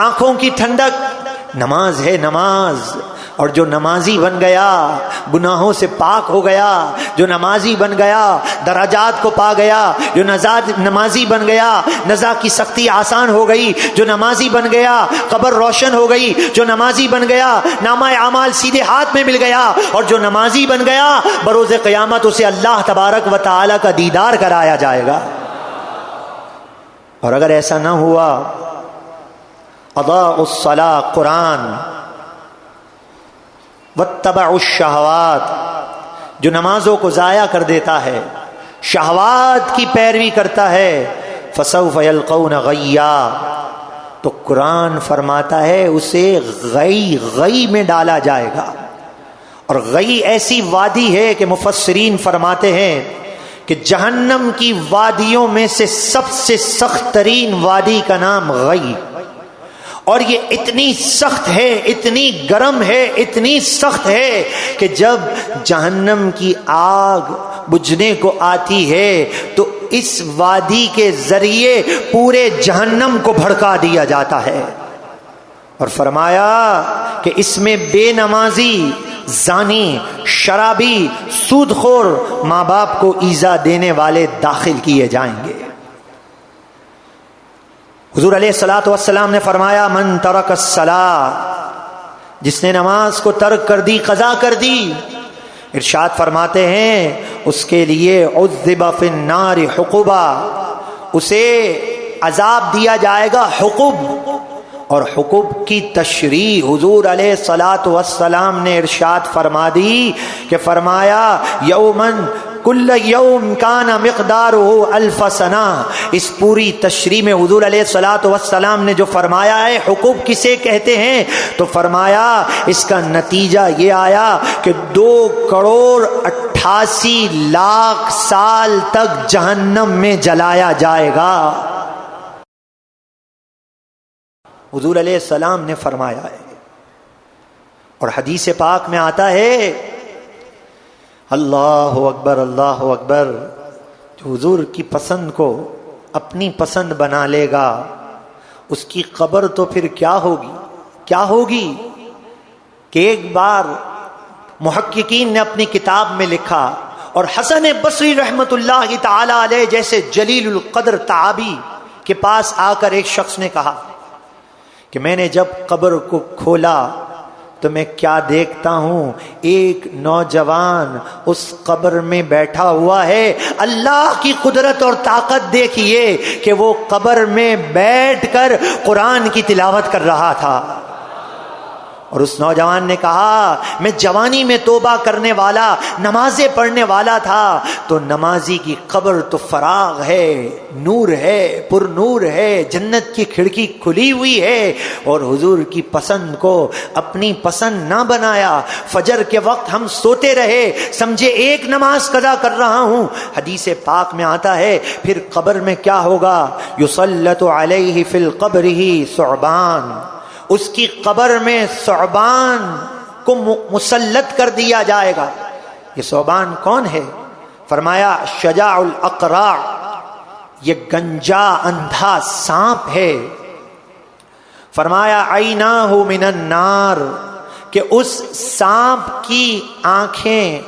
آنکھوں کی ٹھنڈک نماز ہے، نماز۔ اور جو نمازی بن گیا گناہوں سے پاک ہو گیا، جو نمازی بن گیا درجات کو پا گیا، جو نمازی بن گیا نزا کی سختی آسان ہو گئی، جو نمازی بن گیا قبر روشن ہو گئی، جو نمازی بن گیا نامہ اعمال سیدھے ہاتھ میں مل گیا، اور جو نمازی بن گیا بروز قیامت اسے اللہ تبارک و تعالی کا دیدار کرایا جائے گا۔ اور اگر ایسا نہ ہوا، اضاعوا الصلاۃ قرآن واتبعوا الشہوات، جو نمازوں کو ضائع کر دیتا ہے، شہوات کی پیروی کرتا ہے، فسوف یلقون غیا، تو قرآن فرماتا ہے اسے غی میں ڈالا جائے گا۔ اور غی ایسی وادی ہے کہ مفسرین فرماتے ہیں کہ جہنم کی وادیوں میں سے سب سے سخت ترین وادی کا نام غی، اور یہ اتنی سخت ہے، اتنی گرم ہے، اتنی سخت ہے کہ جب جہنم کی آگ بجھنے کو آتی ہے تو اس وادی کے ذریعے پورے جہنم کو بھڑکا دیا جاتا ہے۔ اور فرمایا کہ اس میں بے نمازی، زانی، شرابی، سود خور، ماں باپ کو ایذا دینے والے داخل کیے جائیں گے۔ حضور علیہ السلام نے فرمایا من ترک الصلاۃ، جس نے نماز کو ترک کر دی، قضا کر دی، ارشاد فرماتے ہیں اس کے لیے عذب فی النار حقبا، اسے عذاب دیا جائے گا حقب۔ اور حقب کی تشریح حضور علیہ السلام نے ارشاد فرما دی کہ فرمایا یومن کل یوم کان مقدارہ الف سنہ۔ اس پوری تشریح میں حضور علیہ السلام نے جو فرمایا ہے حقوق کسے کہتے ہیں، تو فرمایا اس کا نتیجہ یہ آیا کہ 2,88,00,000 سال تک جہنم میں جلایا جائے گا۔ حضور علیہ السلام نے فرمایا ہے. اور حدیث پاک میں آتا ہے اللہ اکبر اللہ اکبر، جو حضور کی پسند کو اپنی پسند بنا لے گا اس کی قبر تو پھر کیا ہوگی کہ ایک بار محققین نے اپنی کتاب میں لکھا، اور حسن بصری رحمت اللہ تعالی علیہ جیسے جلیل القدر تعابی کے پاس آ کر ایک شخص نے کہا کہ میں نے جب قبر کو کھولا تو میں کیا دیکھتا ہوں، ایک نوجوان اس قبر میں بیٹھا ہوا ہے. اللہ کی قدرت اور طاقت دیکھیے کہ وہ قبر میں بیٹھ کر قرآن کی تلاوت کر رہا تھا. اور اس نوجوان نے کہا میں جوانی میں توبہ کرنے والا، نمازیں پڑھنے والا تھا، تو نمازی کی قبر تو فراغ ہے، نور ہے، پر نور ہے، جنت کی کھڑکی کھلی ہوئی ہے، اور حضور کی پسند کو اپنی پسند نہ بنایا. فجر کے وقت ہم سوتے رہے، سمجھے ایک نماز قضا کر رہا ہوں. حدیث پاک میں آتا ہے پھر قبر میں کیا ہوگا، یسلط علیہ فی القبرہ ثعبان، اس کی قبر میں ثعبان کو مسلط کر دیا جائے گا. یہ ثعبان کون ہے؟ فرمایا شجاع الاقراع، یہ گنجا اندھا سانپ ہے. فرمایا عیناہ من النار، کہ اس سانپ کی آنکھیں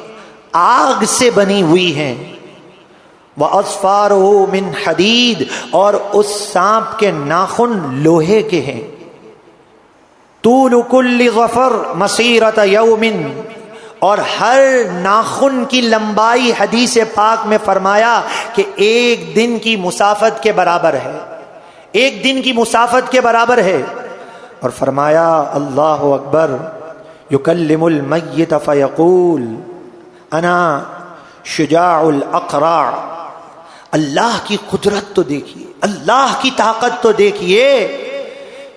آگ سے بنی ہوئی ہیں. وَأَظْفَارُهُ مِنْ حَدِيدٍ، اور اس سانپ کے ناخن لوہے کے ہیں. طول كل ظفر مسیرۃ یوم، اور ہر ناخن کی لمبائی حدیث پاک میں فرمایا کہ ایک دن کی مسافت کے برابر ہے، ایک دن کی مسافت کے برابر ہے. اور فرمایا اللہ اکبر، یکلم المیت فیقول انا شجاع الاقراع. اللہ کی قدرت تو دیکھیے، اللہ کی طاقت تو دیکھیے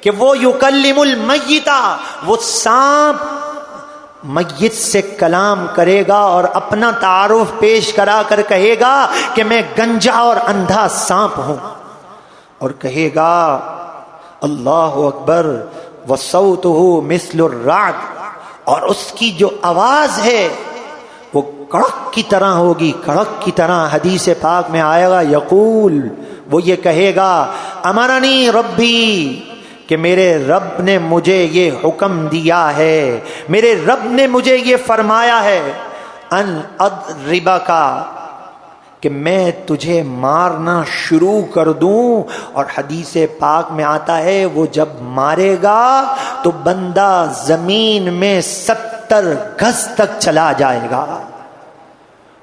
کہ وہ یکلم المیتا، وہ سانپ میت سے کلام کرے گا اور اپنا تعارف پیش کرا کر کہے گا کہ میں گنجا اور اندھا سانپ ہوں، اور کہے گا اللہ اکبر وصوتہ مثل الرعد، اور اس کی جو آواز ہے وہ کڑک کی طرح ہوگی، کڑک کی طرح. حدیث پاک میں آئے گا یقول، وہ یہ کہے گا امرنی ربی، کہ میرے رب نے مجھے یہ حکم دیا ہے، میرے رب نے مجھے یہ فرمایا ہے ان اضربک، کہ میں تجھے مارنا شروع کر دوں. اور حدیث پاک میں آتا ہے وہ جب مارے گا تو بندہ زمین میں 70 گز تک چلا جائے گا،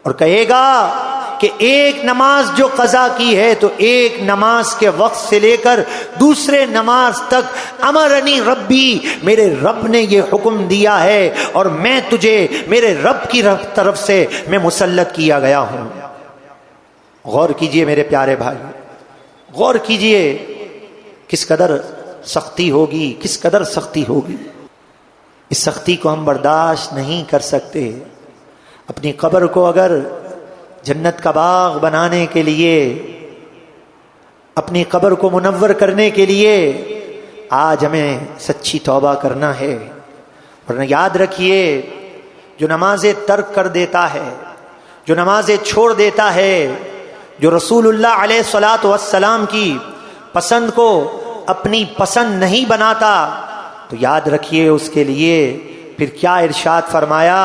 اور کہے گا کہ ایک نماز جو قضا کی ہے تو ایک نماز کے وقت سے لے کر دوسرے نماز تک امرنی ربی، میرے رب نے یہ حکم دیا ہے اور میں تجھے میرے رب کی طرف سے میں مسلط کیا گیا ہوں. غور کیجئے میرے پیارے بھائی، غور کیجئے کس قدر سختی ہوگی، کس قدر سختی ہوگی. اس سختی کو ہم برداشت نہیں کر سکتے. اپنی قبر کو اگر جنت کا باغ بنانے کے لیے، اپنی قبر کو منور کرنے کے لیے آج ہمیں سچی توبہ کرنا ہے. ورنہ یاد رکھیے جو نمازیں ترک کر دیتا ہے، جو نمازیں چھوڑ دیتا ہے، جو رسول اللہ علیہ الصلوۃ والسلام کی پسند کو اپنی پسند نہیں بناتا، تو یاد رکھیے اس کے لیے پھر کیا ارشاد فرمایا،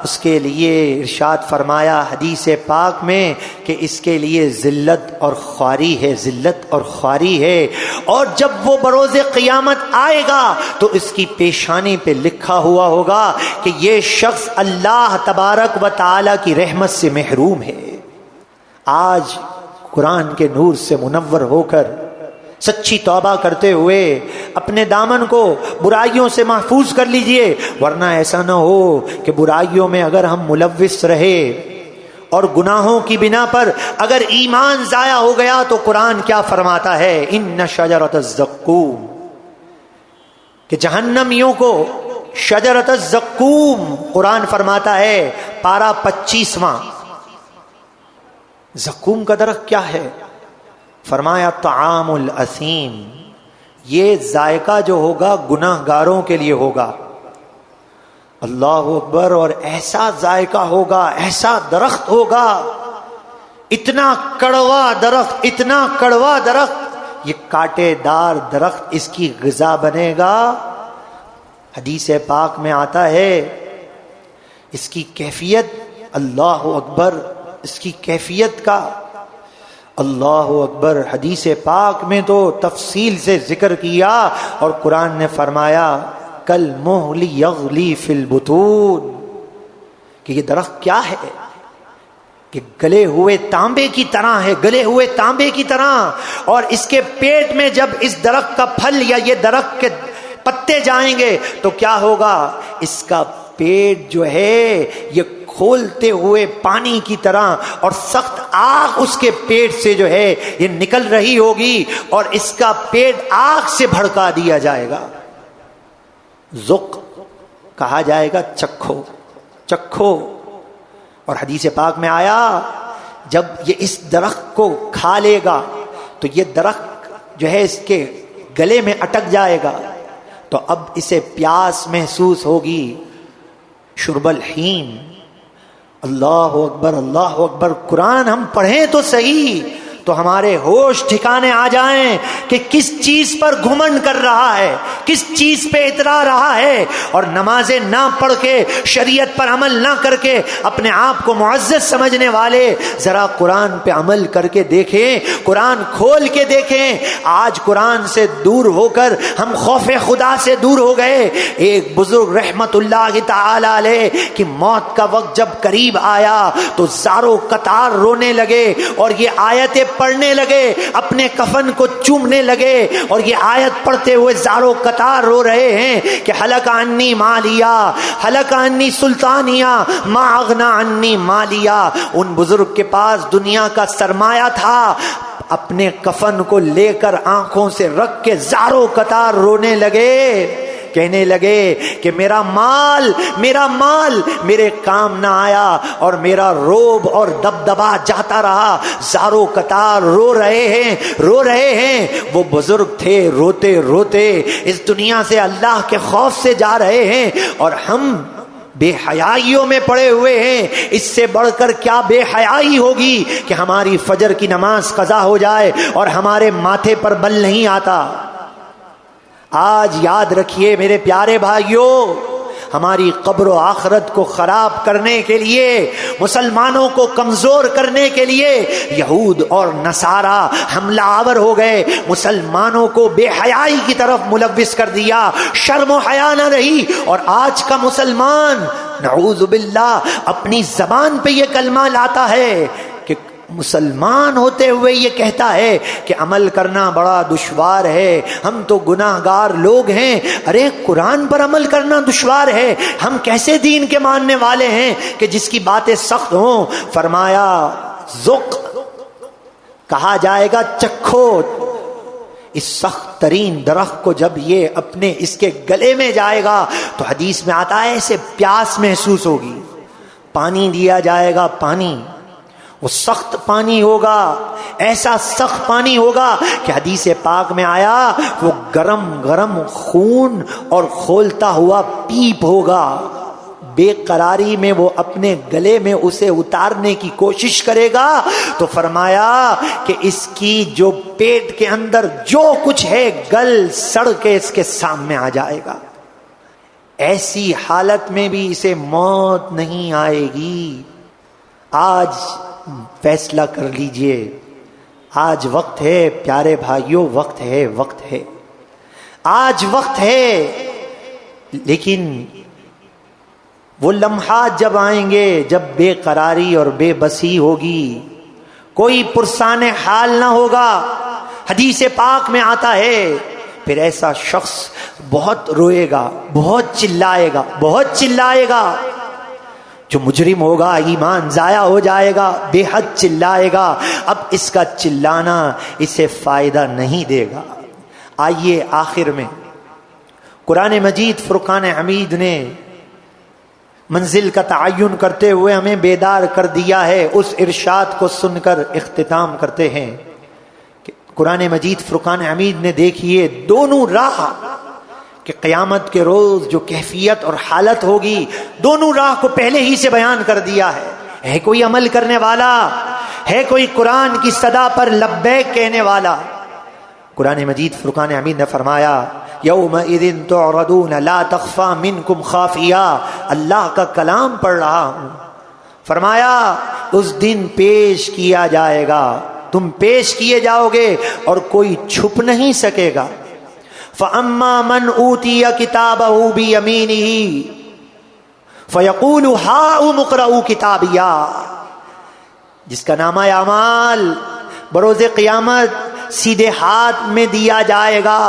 اس کے لیے ارشاد فرمایا حدیث پاک میں کہ اس کے لیے ذلت اور خواری ہے، ذلت اور خواری ہے. اور جب وہ بروز قیامت آئے گا تو اس کی پیشانی پہ لکھا ہوا ہوگا کہ یہ شخص اللہ تبارک و تعالی کی رحمت سے محروم ہے. آج قرآن کے نور سے منور ہو کر سچی توبہ کرتے ہوئے اپنے دامن کو برائیوں سے محفوظ کر لیجئے، ورنہ ایسا نہ ہو کہ برائیوں میں اگر ہم ملوث رہے اور گناہوں کی بنا پر اگر ایمان ضائع ہو گیا تو قرآن کیا فرماتا ہے، ان شجرۃ الزقوم، کہ جہنمیوں کو شجرۃ الزقوم قرآن فرماتا ہے پارہ 25واں. زقوم کا درخت کیا ہے؟ فرمایا طعام الاسیم، یہ ذائقہ جو ہوگا گناہ گاروں کے لیے ہوگا. اللہ اکبر. اور ایسا ذائقہ ہوگا, ایسا درخت ہوگا, اتنا کڑوا درخت, اتنا کڑوا درخت, یہ کانٹے دار درخت اس کی غذا بنے گا. حدیث پاک میں آتا ہے اس کی کیفیت, اللہ اکبر, اس کی کیفیت کا اللہ اکبر. حدیث پاک میں تو تفصیل سے ذکر کیا اور قرآن نے فرمایا کالمہل یغلی فی البطون, کہ یہ درخت کیا ہے کہ گلے ہوئے تانبے کی طرح ہے, گلے ہوئے تانبے کی طرح. اور اس کے پیٹ میں جب اس درخت کا پھل یا یہ درخت کے پتے جائیں گے تو کیا ہوگا, اس کا پیٹ جو ہے یہ کھولتے ہوئے پانی کی طرح, اور سخت آگ اس کے پیٹ سے جو ہے یہ نکل رہی ہوگی, اور اس کا پیٹ آگ سے بھڑکا دیا جائے گا. ذق کہا جائے گا, چکھو چکھو. اور حدیث پاک میں آیا جب یہ اس درخت کو کھا لے گا تو یہ درخت جو ہے اس کے گلے میں اٹک جائے گا, تو اب اسے پیاس محسوس ہوگی. شرب الحیم. اللہ اکبر, اللہ اکبر. قرآن ہم پڑھیں تو صحیح تو ہمارے ہوش ٹھکانے آ جائیں کہ کس چیز پر گھمنڈ کر رہا ہے, کس چیز پہ اترا رہا ہے, اور نمازیں نہ پڑھ کے, شریعت پر عمل نہ کر کے اپنے آپ کو معزز سمجھنے والے ذرا قرآن پہ عمل کر کے دیکھیں, قرآن کھول کے دیکھیں. آج قرآن سے دور ہو کر ہم خوف خدا سے دور ہو گئے. ایک بزرگ رحمت اللہ تعالی علیہ کی موت کا وقت جب قریب آیا تو زاروں قطار رونے لگے اور یہ آیتیں پڑھنے لگے, اپنے کفن کو چومنے لگے, اور یہ آیت پڑھتے ہوئے زاروں قطار رو رہے ہیں کہ ہلک عنی مالیا, ہلک عنی سلطانیہ, ما اغنا عنی مالیا. ان بزرگ کے پاس دنیا کا سرمایہ تھا, اپنے کفن کو لے کر آنکھوں سے رکھ کے زاروں قطار رونے لگے, کہنے لگے کہ میرا مال میرے کام نہ آیا, اور میرا روب اور دبدبا جاتا رہا. زاروں قطار رو رہے ہیں. وہ بزرگ تھے روتے روتے اس دنیا سے اللہ کے خوف سے جا رہے ہیں, اور ہم بے حیائیوں میں پڑے ہوئے ہیں. اس سے بڑھ کر کیا بے حیائی ہوگی کہ ہماری فجر کی نماز قضا ہو جائے اور ہمارے ماتھے پر بل نہیں آتا. آج یاد رکھیے میرے پیارے بھائیوں, ہماری قبر و آخرت کو خراب کرنے کے لیے, مسلمانوں کو کمزور کرنے کے لیے یہود اور نصارا حملہ آور ہو گئے, مسلمانوں کو بے حیائی کی طرف ملوث کر دیا, شرم و حیا نہ رہی. اور آج کا مسلمان نعوذ باللہ اپنی زبان پہ یہ کلمہ لاتا ہے کہ مسلمان ہوتے ہوئے یہ کہتا ہے کہ عمل کرنا بڑا دشوار ہے, ہم تو گناہ گار لوگ ہیں. ارے قرآن پر عمل کرنا دشوار ہے, ہم کیسے دین کے ماننے والے ہیں کہ جس کی باتیں سخت ہوں. فرمایا ذق, کہا جائے گا چکھو. اس سخت ترین درخت کو جب یہ اپنے اس کے گلے میں جائے گا تو حدیث میں آتا ہے اسے پیاس محسوس ہوگی. پانی دیا جائے گا, پانی, وہ سخت پانی ہوگا, ایسا سخت پانی ہوگا کہ حدیث پاک میں آیا وہ گرم گرم خون اور کھولتا ہوا پیپ ہوگا. بے قراری میں وہ اپنے گلے میں اسے اتارنے کی کوشش کرے گا تو فرمایا کہ اس کی جو پیٹ کے اندر جو کچھ ہے گل سڑ کے اس کے سامنے آ جائے گا. ایسی حالت میں بھی اسے موت نہیں آئے گی. آج فیصلہ کر لیجئے, آج وقت ہے پیارے بھائیوں, وقت ہے, آج وقت ہے. لیکن وہ لمحات جب آئیں گے جب بے قراری اور بے بسی ہوگی, کوئی پرسان حال نہ ہوگا. حدیث پاک میں آتا ہے پھر ایسا شخص بہت روئے گا, بہت چلائے گا. جو مجرم ہوگا ایمان ضائع ہو جائے گا, بے حد چلائے گا. اب اس کا چلانا اسے فائدہ نہیں دے گا. آئیے آخر میں قرآن مجید فرقان حمید نے منزل کا تعین کرتے ہوئے ہمیں بیدار کر دیا ہے. اس ارشاد کو سن کر اختتام کرتے ہیں کہ قرآن مجید فرقان حمید نے دیکھیے دونوں راہ کہ قیامت کے روز جو کیفیت اور حالت ہوگی، دونوں راہ کو پہلے ہی سے بیان کر دیا ہے کوئی عمل کرنے والا، ہے کوئی قرآن کی صدا پر لبیک کہنے والا؟ قرآن مجید فرقان حمید نے فرمایا یومئذ تعرضون لا تخفى منکم خافیہ، اللہ کا کلام پڑھ رہا ہوں، فرمایا اس دن پیش کیا جائے گا، تم پیش کیے جاؤ گے اور کوئی چھپ نہیں سکے گا۔ فَأَمَّا مَنْ أُوتِيَ كِتَابَهُ بِيَمِينِهِ فَيَقُولُ هَاؤُمُ اقْرَءُوا كِتَابِيَهْ، جس کا نامہ اعمال بروز قیامت سیدھے ہاتھ میں دیا جائے گا،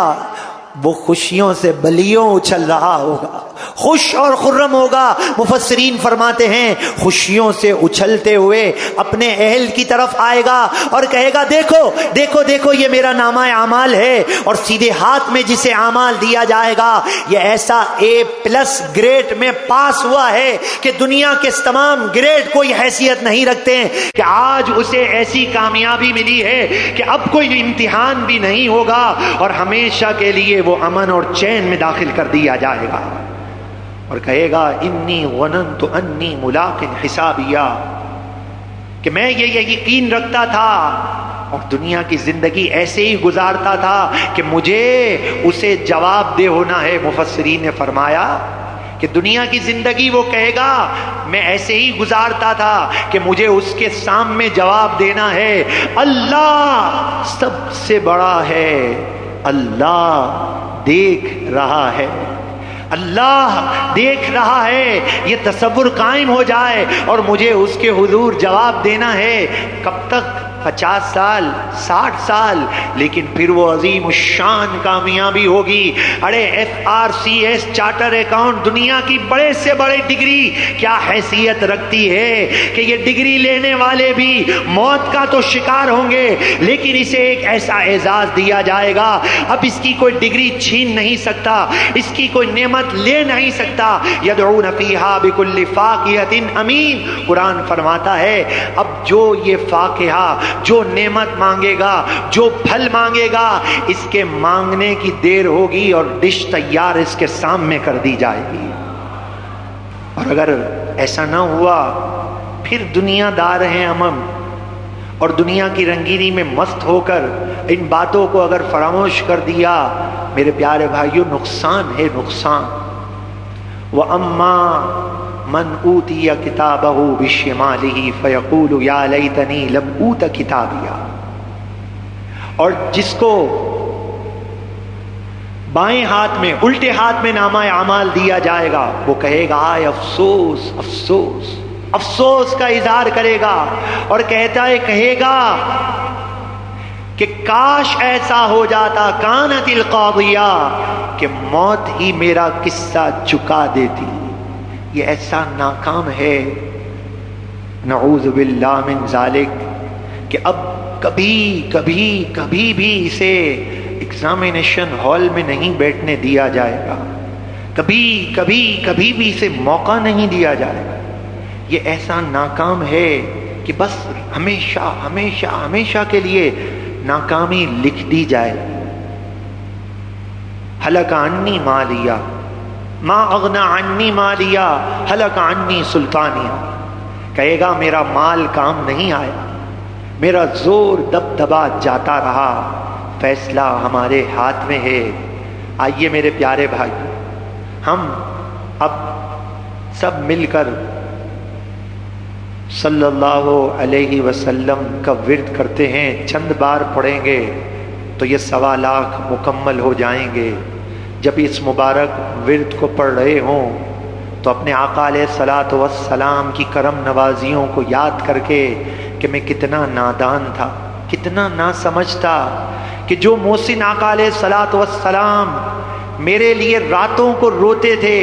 وہ خوشیوں سے بلیوں اچھل رہا ہوگا، خوش اور خرم ہوگا۔ مفسرین فرماتے ہیں خوشیوں سے اچھلتے ہوئے اپنے اہل کی طرف آئے گا اور کہے گا دیکھو دیکھو دیکھو یہ میرا نامہ اعمال ہے، اور سیدھے ہاتھ میں جسے اعمال دیا جائے گا یہ ایسا A+ گریڈ میں پاس ہوا ہے کہ دنیا کے تمام گریڈ کوئی حیثیت نہیں رکھتے ہیں، کہ آج اسے ایسی کامیابی ملی ہے کہ اب کوئی امتحان بھی نہیں ہوگا اور ہمیشہ کے لیے وہ امن اور چین میں داخل کر دیا جائے گا، اور کہے گا انی ظننت انی ملاق حسابیہ، کہ میں یہ یقین رکھتا تھا اور دنیا کی زندگی ایسے ہی گزارتا تھا کہ مجھے اسے جواب دہ ہونا ہے۔ مفسرین نے فرمایا کہ دنیا کی زندگی وہ کہے گا میں ایسے ہی گزارتا تھا کہ مجھے اس کے سامنے جواب دینا ہے، اللہ سب سے بڑا ہے، اللہ دیکھ رہا ہے، اللہ دیکھ رہا ہے، یہ تصور قائم ہو جائے اور مجھے اس کے حضور جواب دینا ہے۔ کب تک؟ 50 سال 60 سال، لیکن پھر وہ عظیم الشان کامیابی ہوگی۔ ارے FRCS چارٹر اکاؤنٹ دنیا کی بڑے سے بڑے ڈگری کیا حیثیت رکھتی ہے کہ یہ ڈگری لینے والے بھی موت کا تو شکار ہوں گے، لیکن اسے ایک ایسا اعزاز دیا جائے گا اب اس کی کوئی ڈگری چھین نہیں سکتا، اس کی کوئی نعمت لے نہیں سکتا۔ یدعون فیہا بکل فاکہۃ امین، قرآن فرماتا ہے اب جو یہ فاکہہ، جو نعمت مانگے گا، جو پھل مانگے گا، اس کے مانگنے کی دیر ہوگی اور ڈش تیار اس کے سامنے کر دی جائے گی۔ اور اگر ایسا نہ ہوا پھر دنیا دار ہیں امم، اور دنیا کی رنگینی میں مست ہو کر ان باتوں کو اگر فراموش کر دیا، میرے پیارے بھائیوں نقصان ہے نقصان۔ وَأَمَّا من اوتی کتابہ بشمالہ فیقول یا لیتنی لم اوت کتابیہ، اور جس کو بائیں ہاتھ میں الٹے ہاتھ میں نامہ اعمال دیا جائے گا وہ کہے گا ہائے افسوس افسوس، افسوس کا اظہار کرے گا اور کہے گا کہ کاش ایسا ہو جاتا، کانت القاضیہ، کہ موت ہی میرا قصہ چکا دیتی۔ یہ ایسا ناکام ہے، نعوذ باللہ من ذالک، کہ اب کبھی بھی اسے ایگزامینیشن ہال میں نہیں بیٹھنے دیا جائے گا، کبھی بھی اسے موقع نہیں دیا جائے گا۔ یہ ایسا ناکام ہے کہ بس ہمیشہ ہمیشہ ہمیشہ کے لیے ناکامی لکھ دی جائے۔ ہلک عنی مالیہ ما اغنا عنی مالیہ ہلک عنی سلطانیہ، کہے گا میرا مال کام نہیں آیا، میرا زور دبدبا جاتا رہا، فیصلہ ہمارے ہاتھ میں ہے۔ آئیے میرے پیارے بھائی، ہم اب سب مل کر صلی اللہ علیہ وسلم کا ورد کرتے ہیں، چند بار پڑھیں گے تو یہ 1.25 لاکھ مکمل ہو جائیں گے۔ جب اس مبارک ورد کو پڑھ رہے ہوں تو اپنے آقا علیہ الصلاۃ والسلام کی کرم نوازیوں کو یاد کر کے کہ میں کتنا نادان تھا، کتنا نہ سمجھتا، کہ جو محسن آقا علیہ الصلاۃ والسلام میرے لیے راتوں کو روتے تھے،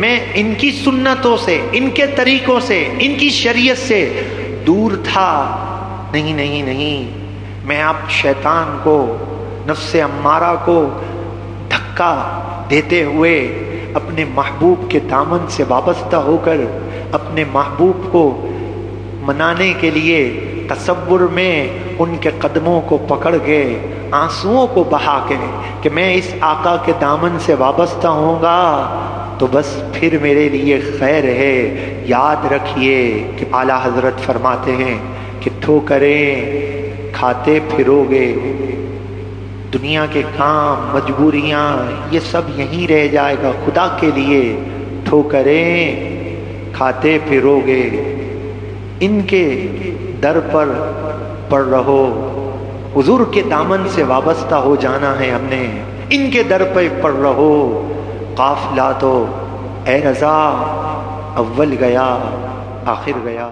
میں ان کی سنتوں سے، ان کے طریقوں سے، ان کی شریعت سے دور تھا۔ نہیں، میں اب شیطان کو، نفس امارہ کو دھکا دیتے ہوئے اپنے محبوب کے دامن سے وابستہ ہو کر اپنے محبوب کو منانے کے لیے تصور میں ان کے قدموں کو پکڑ کے آنسوؤں کو بہا کے کہ میں اس آقا کے دامن سے وابستہ ہوں گا تو بس پھر میرے لیے خیر ہے۔ یاد رکھیے کہ اعلیٰ حضرت فرماتے ہیں کہ ٹھوکریں کھاتے پھرو گے، دنیا کے کام مجبوریاں یہ سب یہیں رہ جائے گا، خدا کے لیے ٹھوکریں کھاتے پھرو گے، ان کے در پر پڑ رہو۔ حضور کے دامن سے وابستہ ہو جانا ہے ہم نے، ان کے در پہ پڑ رہو۔ قافلہ تو اے رضا اول گیا آخر گیا۔